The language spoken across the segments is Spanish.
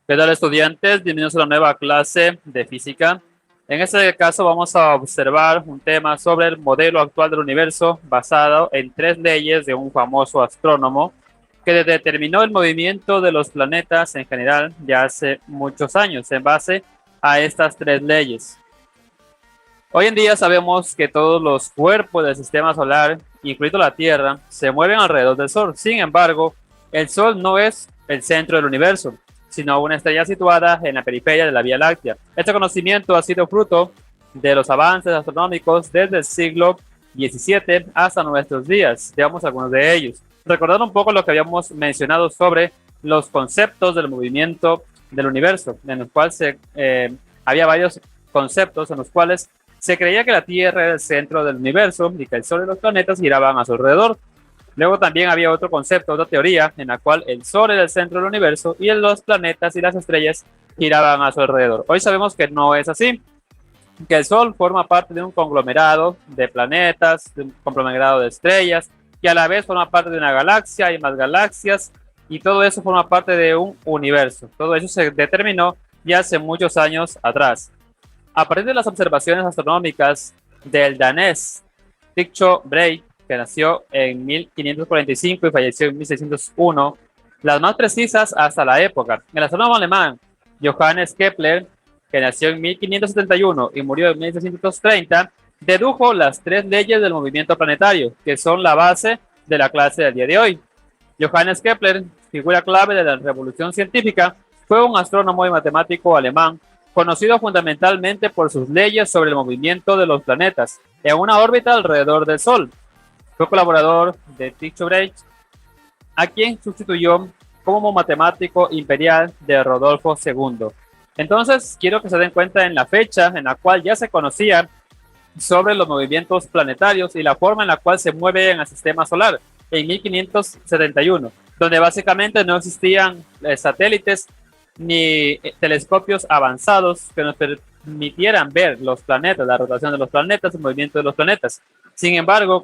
¿Qué tal, estudiantes? Bienvenidos a la nueva clase de física. En este caso vamos a observar un tema sobre el modelo actual del universo basado en tres leyes de un famoso astrónomo que determinó el movimiento de los planetas en general ya hace muchos años en base a estas tres leyes. Hoy en día sabemos que todos los cuerpos del sistema solar, incluido la Tierra, se mueven alrededor del Sol. Sin embargo, el Sol no es el centro del universo, sino una estrella situada en la periferia de la Vía Láctea. Este conocimiento ha sido fruto de los avances astronómicos desde el siglo XVII hasta nuestros días. Veamos algunos de ellos. Recordando un poco lo que habíamos mencionado sobre los conceptos del movimiento del universo, en los cuales había varios conceptos en los cuales se creía que la Tierra era el centro del universo y que el Sol y los planetas giraban a su alrededor. Luego también había otro concepto, otra teoría, en la cual el Sol era el centro del universo y los planetas y las estrellas giraban a su alrededor. Hoy sabemos que no es así, que el Sol forma parte de un conglomerado de planetas, de un conglomerado de estrellas, y a la vez forma parte de una galaxia y más galaxias, y todo eso forma parte de un universo. Todo eso se determinó ya hace muchos años atrás. A partir de las observaciones astronómicas del danés Tycho Brahe, que nació en 1545 y falleció en 1601, las más precisas hasta la época, el astrónomo alemán Johannes Kepler, que nació en 1571 y murió en 1630, dedujo las tres leyes del movimiento planetario, que son la base de la clase del día de hoy. Johannes Kepler, figura clave de la revolución científica, fue un astrónomo y matemático alemán conocido fundamentalmente por sus leyes sobre el movimiento de los planetas en una órbita alrededor del Sol. Fue colaborador de Tycho Brahe, a quien sustituyó como matemático imperial de Rodolfo II. Entonces, quiero que se den cuenta en la fecha en la cual ya se conocía sobre los movimientos planetarios y la forma en la cual se mueve en el sistema solar, en 1571, donde básicamente no existían satélites ni telescopios avanzados que nos permitieran ver los planetas, la rotación de los planetas, el movimiento de los planetas. Sin embargo,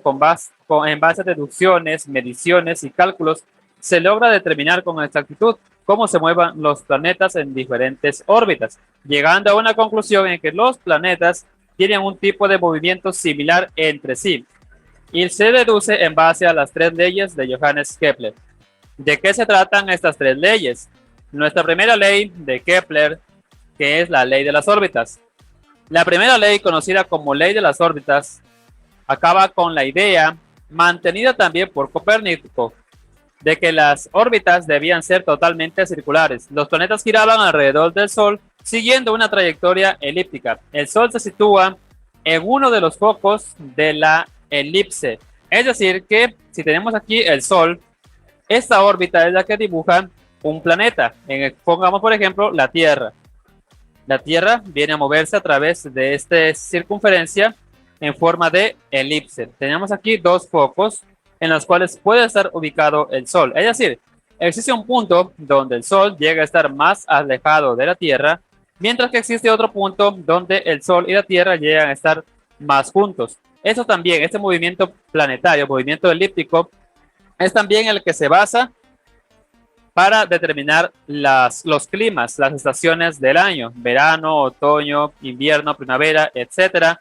en base a deducciones, mediciones y cálculos, se logra determinar con exactitud cómo se muevan los planetas en diferentes órbitas, llegando a una conclusión en que los planetas tienen un tipo de movimiento similar entre sí, y se deduce en base a las tres leyes de Johannes Kepler. ¿De qué se tratan estas tres leyes? Nuestra primera ley de Kepler, que es la ley de las órbitas. La primera ley, conocida como ley de las órbitas, acaba con la idea, mantenida también por Copérnico, de que las órbitas debían ser totalmente circulares. Los planetas giraban alrededor del Sol siguiendo una trayectoria elíptica. El Sol se sitúa en uno de los focos de la elipse. Es decir, que si tenemos aquí el Sol, esta órbita es la que dibuja un planeta. Pongamos, por ejemplo, la Tierra. La Tierra viene a moverse a través de esta circunferencia en forma de elipse. Tenemos aquí dos focos en los cuales puede estar ubicado el Sol. Es decir, existe un punto donde el Sol llega a estar más alejado de la Tierra, mientras que existe otro punto donde el Sol y la Tierra llegan a estar más juntos. Eso también, este movimiento planetario, movimiento elíptico, es también el que se basa para determinar los climas, las estaciones del año, verano, otoño, invierno, primavera, etcétera,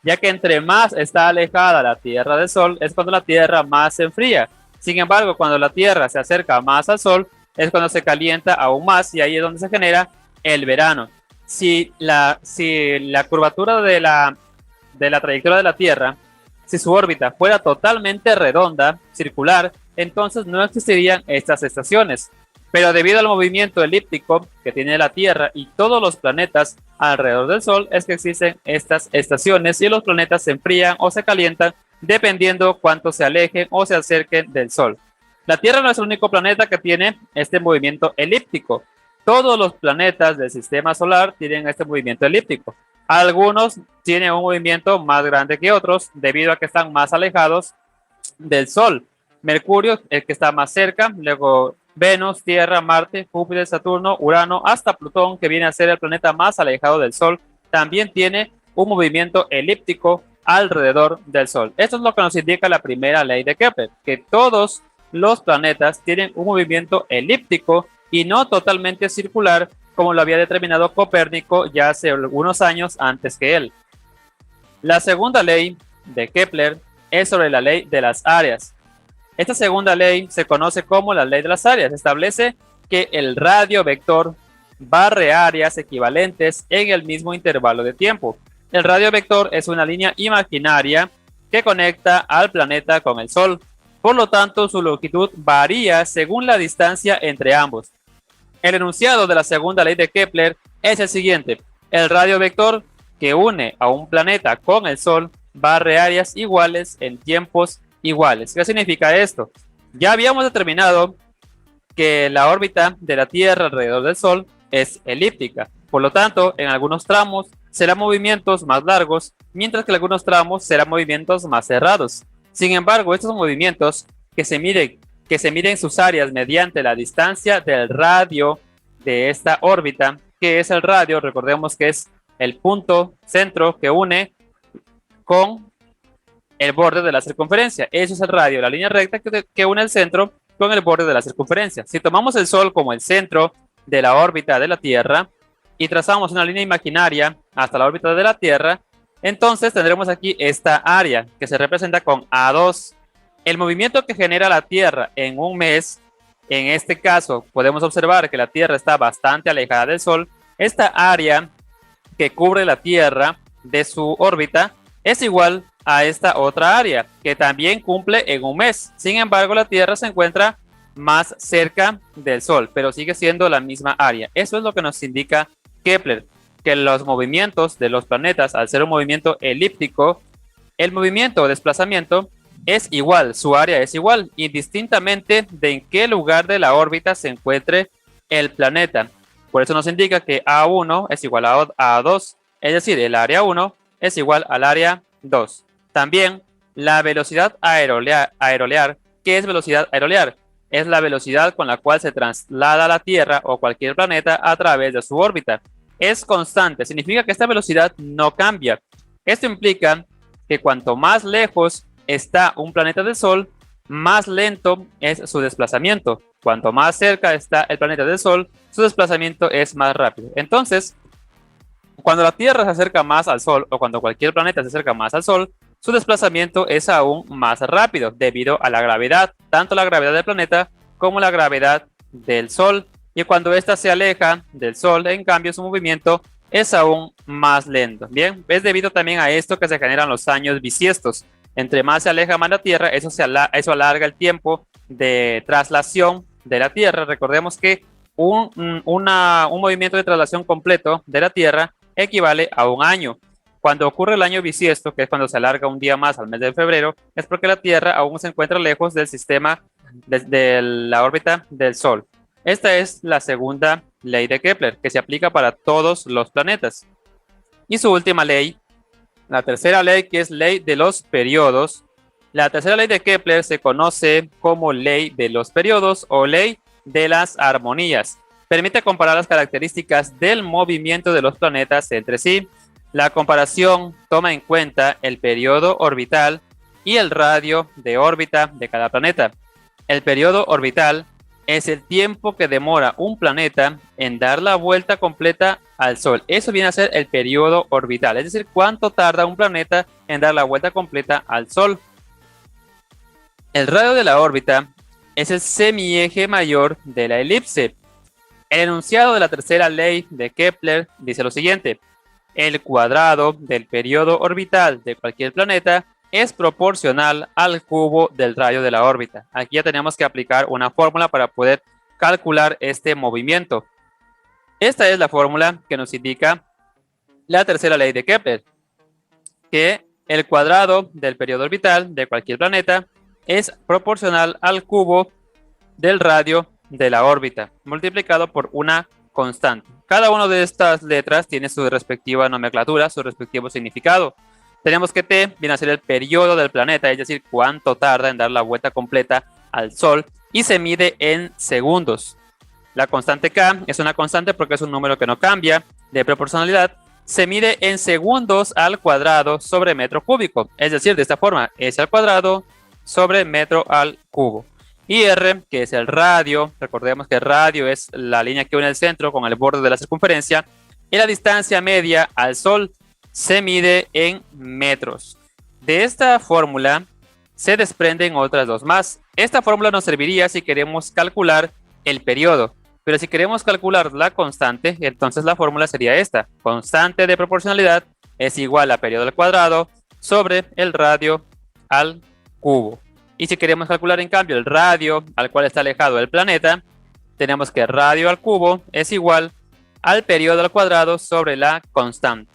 ya que entre más está alejada la Tierra del Sol es cuando la Tierra más se enfría. Sin embargo, cuando la Tierra se acerca más al Sol es cuando se calienta aún más y ahí es donde se genera el verano. Si la curvatura de la trayectoria de la Tierra, si su órbita fuera totalmente redonda, circular, entonces no existirían estas estaciones. Pero debido al movimiento elíptico que tiene la Tierra y todos los planetas alrededor del Sol, es que existen estas estaciones y los planetas se enfrían o se calientan dependiendo cuánto se alejen o se acerquen del Sol. La Tierra no es el único planeta que tiene este movimiento elíptico. Todos los planetas del sistema solar tienen este movimiento elíptico. Algunos tienen un movimiento más grande que otros debido a que están más alejados del Sol. Mercurio, el que está más cerca, luego Venus, Tierra, Marte, Júpiter, Saturno, Urano, hasta Plutón, que viene a ser el planeta más alejado del Sol, también tiene un movimiento elíptico alrededor del Sol. Esto es lo que nos indica la primera ley de Kepler, que todos los planetas tienen un movimiento elíptico y no totalmente circular, como lo había determinado Copérnico ya hace unos años antes que él. La segunda ley de Kepler es sobre la ley de las áreas. Esta segunda ley se conoce como la ley de las áreas. Establece que el radio vector barre áreas equivalentes en el mismo intervalo de tiempo. El radio vector es una línea imaginaria que conecta al planeta con el Sol. Por lo tanto, su longitud varía según la distancia entre ambos. El enunciado de la segunda ley de Kepler es el siguiente: el radio vector que une a un planeta con el Sol barre áreas iguales en tiempos iguales. ¿Qué significa esto? Ya habíamos determinado que la órbita de la Tierra alrededor del Sol es elíptica. Por lo tanto, en algunos tramos serán movimientos más largos, mientras que en algunos tramos serán movimientos más cerrados. Sin embargo, estos movimientos que se miden sus áreas mediante la distancia del radio de esta órbita, que es el radio, recordemos que es el punto centro que une con el borde de la circunferencia. Eso es el radio, la línea recta que une el centro con el borde de la circunferencia. Si tomamos el Sol como el centro de la órbita de la Tierra y trazamos una línea imaginaria hasta la órbita de la Tierra, entonces tendremos aquí esta área que se representa con A2. El movimiento que genera la Tierra en un mes, en este caso podemos observar que la Tierra está bastante alejada del Sol. Esta área que cubre la Tierra de su órbita es igual a esta otra área que también cumple en un mes. Sin embargo, la Tierra se encuentra más cerca del Sol, pero sigue siendo la misma área. Eso es lo que nos indica Kepler, que los movimientos de los planetas, al ser un movimiento elíptico, el movimiento o desplazamiento es igual, su área es igual, indistintamente de en qué lugar de la órbita se encuentre el planeta. Por eso nos indica que A1 es igual a A2, es decir, el área 1 es igual al área 2. También la velocidad aerolear. ¿Qué es velocidad aerolear? Es la velocidad con la cual se traslada la Tierra o cualquier planeta a través de su órbita. Es constante, significa que esta velocidad no cambia. Esto implica que cuanto más lejos está un planeta del Sol, más lento es su desplazamiento. Cuanto más cerca está el planeta del Sol, su desplazamiento es más rápido. Entonces, cuando la Tierra se acerca más al Sol o cuando cualquier planeta se acerca más al Sol, su desplazamiento es aún más rápido debido a la gravedad, tanto la gravedad del planeta como la gravedad del Sol. Y cuando ésta se aleja del Sol, en cambio, su movimiento es aún más lento. Bien, es debido también a esto que se generan los años bisiestos. Entre más se aleja más la Tierra, eso alarga el tiempo de traslación de la Tierra. Recordemos que un movimiento de traslación completo de la Tierra equivale a un año. Cuando ocurre el año bisiesto, que es cuando se alarga un día más al mes de febrero, es porque la Tierra aún se encuentra lejos del sistema de la órbita del Sol. Esta es la segunda ley de Kepler, que se aplica para todos los planetas. Y su última ley, la tercera ley, que es ley de los periodos. La tercera ley de Kepler se conoce como ley de los periodos o ley de las armonías. Permite comparar las características del movimiento de los planetas entre sí. La comparación toma en cuenta el periodo orbital y el radio de órbita de cada planeta. El periodo orbital es el tiempo que demora un planeta en dar la vuelta completa al Sol. Eso viene a ser el periodo orbital, es decir, cuánto tarda un planeta en dar la vuelta completa al Sol. El radio de la órbita es el semieje mayor de la elipse. El enunciado de la tercera ley de Kepler dice lo siguiente: el cuadrado del periodo orbital de cualquier planeta es proporcional al cubo del radio de la órbita. Aquí ya tenemos que aplicar una fórmula para poder calcular este movimiento. Esta es la fórmula que nos indica la tercera ley de Kepler, que el cuadrado del periodo orbital de cualquier planeta es proporcional al cubo del radio de la órbita, multiplicado por una constante. Cada una de estas letras tiene su respectiva nomenclatura, su respectivo significado. Tenemos que T viene a ser el periodo del planeta, es decir, cuánto tarda en dar la vuelta completa al Sol, y se mide en segundos. La constante K es una constante porque es un número que no cambia de proporcionalidad. Se mide en segundos al cuadrado sobre metro cúbico, es decir, de esta forma, S al cuadrado sobre metro al cubo. y R, que es el radio. Recordemos que el radio es la línea que une el centro con el borde de la circunferencia, y la distancia media al Sol se mide en metros. De esta fórmula se desprenden otras dos más. Esta fórmula nos serviría si queremos calcular el periodo, pero si queremos calcular la constante, entonces la fórmula sería esta: constante de proporcionalidad es igual a periodo al cuadrado sobre el radio al cubo. Y si queremos calcular en cambio el radio al cual está alejado el planeta, tenemos que radio al cubo es igual al periodo al cuadrado sobre la constante.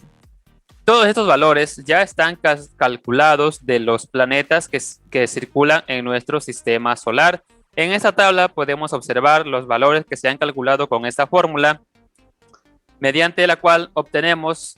Todos estos valores ya están calculados de los planetas que circulan en nuestro sistema solar. En esta tabla podemos observar los valores que se han calculado con esta fórmula, mediante la cual obtenemos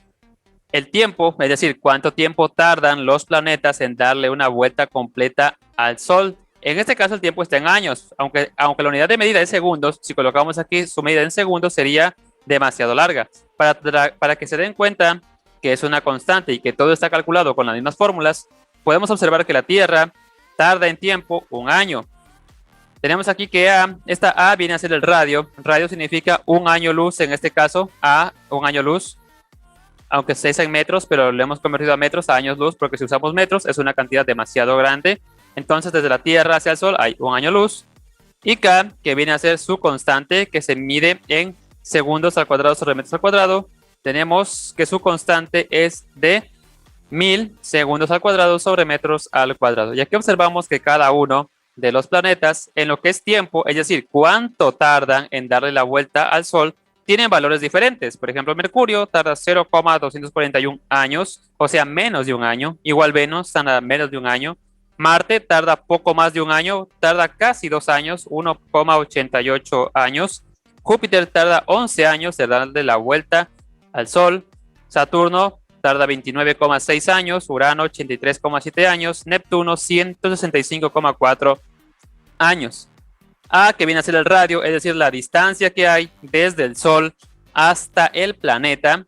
el tiempo, es decir, cuánto tiempo tardan los planetas en darle una vuelta completa al Sol. En este caso el tiempo está en años, aunque la unidad de medida es segundos. Si colocamos aquí su medida en segundos sería demasiado larga. Para que se den cuenta que es una constante y que todo está calculado con las mismas fórmulas, podemos observar que la Tierra tarda en tiempo un año. Tenemos aquí que esta A viene a ser el radio. Radio significa un año luz, en este caso A, un año luz, aunque se es en metros, pero lo hemos convertido a metros, a años luz, porque si usamos metros es una cantidad demasiado grande. Entonces desde la Tierra hacia el Sol hay un año luz. Y K, que viene a ser su constante, que se mide en segundos al cuadrado sobre metros al cuadrado. Tenemos que su constante es de 1000 segundos al cuadrado sobre metros al cuadrado. Y aquí observamos que cada uno de los planetas, en lo que es tiempo, es decir, cuánto tardan en darle la vuelta al Sol, tienen valores diferentes. Por ejemplo, Mercurio tarda 0,241 años, o sea, menos de un año. Igual Venus tarda menos de un año. Marte tarda poco más de un año, tarda casi 2 años, 1,88 años. Júpiter tarda 11 años de darle la vuelta al Sol. Saturno tarda 29,6 años, Urano 83,7 años, Neptuno 165,4 años. A, que viene a ser el radio, es decir, la distancia que hay desde el Sol hasta el planeta.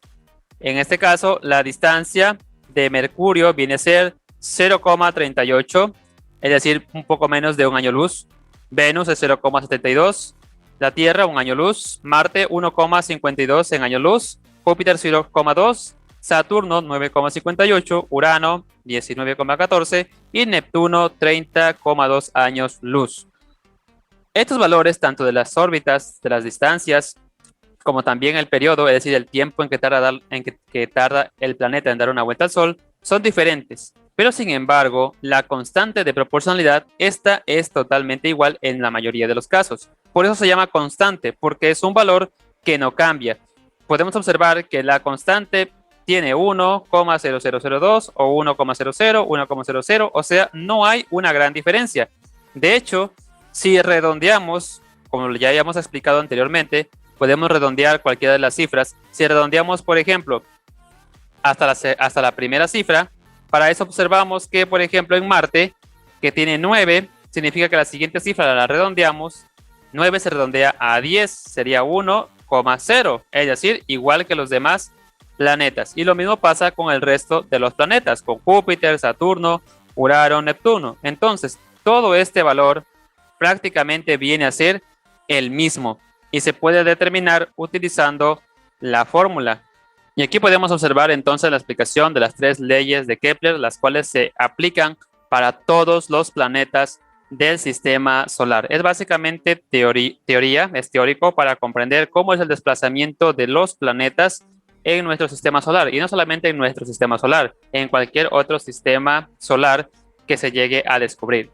En este caso, la distancia de Mercurio viene a ser 0,38, es decir, un poco menos de un año luz. Venus es 0,72, la Tierra un año luz, Marte 1,52 en año luz, Júpiter 0,2, Saturno 9,58, Urano 19,14 y Neptuno 30,2 años luz. Estos valores, tanto de las órbitas, de las distancias, como también el periodo, es decir, el tiempo en que tarda el planeta en dar una vuelta al Sol, son diferentes. Pero sin embargo, la constante de proporcionalidad, esta es totalmente igual en la mayoría de los casos. Por eso se llama constante, porque es un valor que no cambia. Podemos observar que la constante tiene 1,0002 o 1,00, 1,00, o sea, no hay una gran diferencia. De hecho, si redondeamos, como ya habíamos explicado anteriormente, podemos redondear cualquiera de las cifras. Si redondeamos, por ejemplo, hasta la primera cifra, para eso observamos que, por ejemplo, en Marte, que tiene 9, significa que la siguiente cifra la redondeamos. 9 se redondea a 10, sería 1,0, es decir, igual que los demás planetas. Y lo mismo pasa con el resto de los planetas, con Júpiter, Saturno, Urano, Neptuno. Entonces, todo este valor prácticamente viene a ser el mismo y se puede determinar utilizando la fórmula. Y aquí podemos observar entonces la explicación de las 3 leyes de Kepler, las cuales se aplican para todos los planetas del sistema solar. Es básicamente teoría, es teórico para comprender cómo es el desplazamiento de los planetas en nuestro sistema solar, y no solamente en nuestro sistema solar, en cualquier otro sistema solar que se llegue a descubrir.